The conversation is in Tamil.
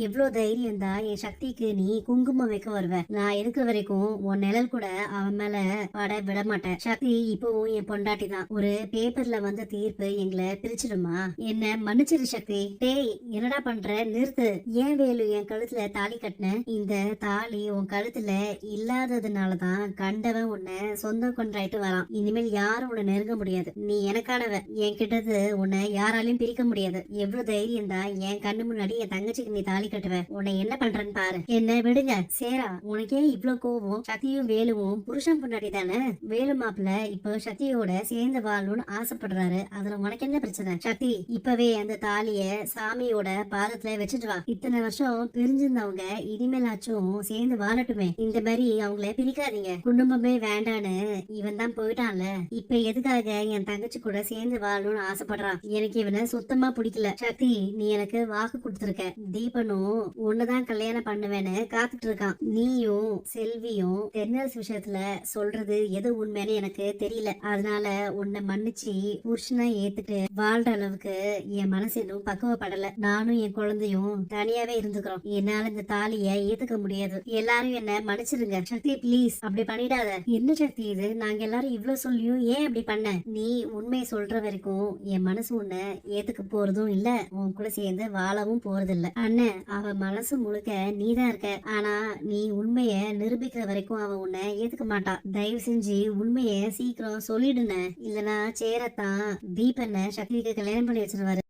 எவ்வளவு தைரியம் தான் என் சக்திக்கு நீ குங்குமம் வைக்க வருவ? நான் இருக்கிற வரைக்கும் உன் நிழல் கூட அவன் மேல பட விட மாட்டேன். சக்தி இப்பவும் என் பொண்டாட்டி தான். ஒரு பேப்பர்ல வந்த தீர்ப்பு எங்களை பிரிச்சிடுமா? என்ன மன்னிச்சிரு சக்தி. டேய், என்னடா பண்ற? நிறுத்து. ஏன் வேலு என் கழுத்துல தாலி கட்டின? இந்த தாலி உன் கழுத்துல இல்லாததுனாலதான் கண்டவன் உன்னை சொந்தம் கொண்டாயிட்டு வரான். இனிமேல் யாரும் உன்னை நெருங்க முடியாது. நீ எனக்கானவ. என் கிட்டது உன்னை யாராலையும் பிரிக்க முடியாது. எவ்வளவு தைரியம் தான் என் கண்ணு முன்னாடி என் தங்கச்சிக்கு நீ தாலி கட்டுவேன். உன்னை என்ன பண்றேன்னு பாரு. என்ன விடுங்க. சேரா, உனக்கே இவ்வளவு கோபம்? சக்தியும் வேலுவும் புருஷன் பொண்டாட்டி தானே? வேலு மாப்பிள்ள இப்போ சக்தியோட சேர்ந்து வாழணும்னு ஆசைப்படுறாரு. அதுல உனக்கு என்ன பிரச்சனை? சக்தி, இப்பவே அந்த தாலிய சாமியோட பாதத்துல வச்சுட்டு வா. இத்தனை வருஷம் பிரிஞ்சிருந்தவங்க இனிமேலாச்சும் சேர்ந்து வாழட்டுமே. இந்த மாதிரி அவங்கள பிரிக்காதீங்க. குடும்பமே வேண்டான்னு இவன் தான் போயிட்டான்ல. இப்ப எதுக்காக என் தங்கச்சி கூட சேர்ந்து வாழணும்னு ஆசைப்படுறான்? எனக்கு இவனை சுத்தமா பிடிக்கல. சக்தி, நீ எனக்கு வாக்கு கொடுத்துருக்க. தீபனும் உன்னதான் கல்யாணம் பண்ணுவேன்னு காத்துட்டு இருக்கான். நீயும் செல்வியும் தென்னரசு விஷயத்துல சொல்றது எது உண்மைன்னு எனக்கு தெரியல. அதனால உன்னை மன்னிச்சு புருஷனா ஏத்துட்டு வாழ்ற அளவுக்கு என் மனசு இன்னும் பக்குவப்படல. நானும் என் குழந்தையும் தனியாவே இருந்துக்கிறோம். என்னால இந்த தாலிய ஏத்துக்க முடியாது. எல்லாரும் என்ன மன்னிச்சிருங்க. சக்தி, பிளீஸ் அப்படி பண்ணிடாத. என்ன சக்தி இது? நாங்க எல்லாரும் இவ்வளவு சொல்லியும் ஏன் அப்படி பண்ண? நீ உண்மையை சொல்ற வரைக்கும் என் மனசு உன்னை ஏத்துக்க போறதும் இல்ல, உன் கூட சேர்ந்து வாழவும் போறதில்ல. அண்ணன், அவ மனசு முழுக்க நீதான் இருக்க. ஆனா நீ உண்மைய நிரூபிக்கிற வரைக்கும் அவன் உன்னை ஏத்துக்க மாட்டான். தயவு செஞ்சு உண்மைய சீக்கிரம் சொல்லிடுன. இல்லனா சேரத்தான் தீபனை சக்திக்கு கல்யாணம் பண்ணி வச்சிருவாரு.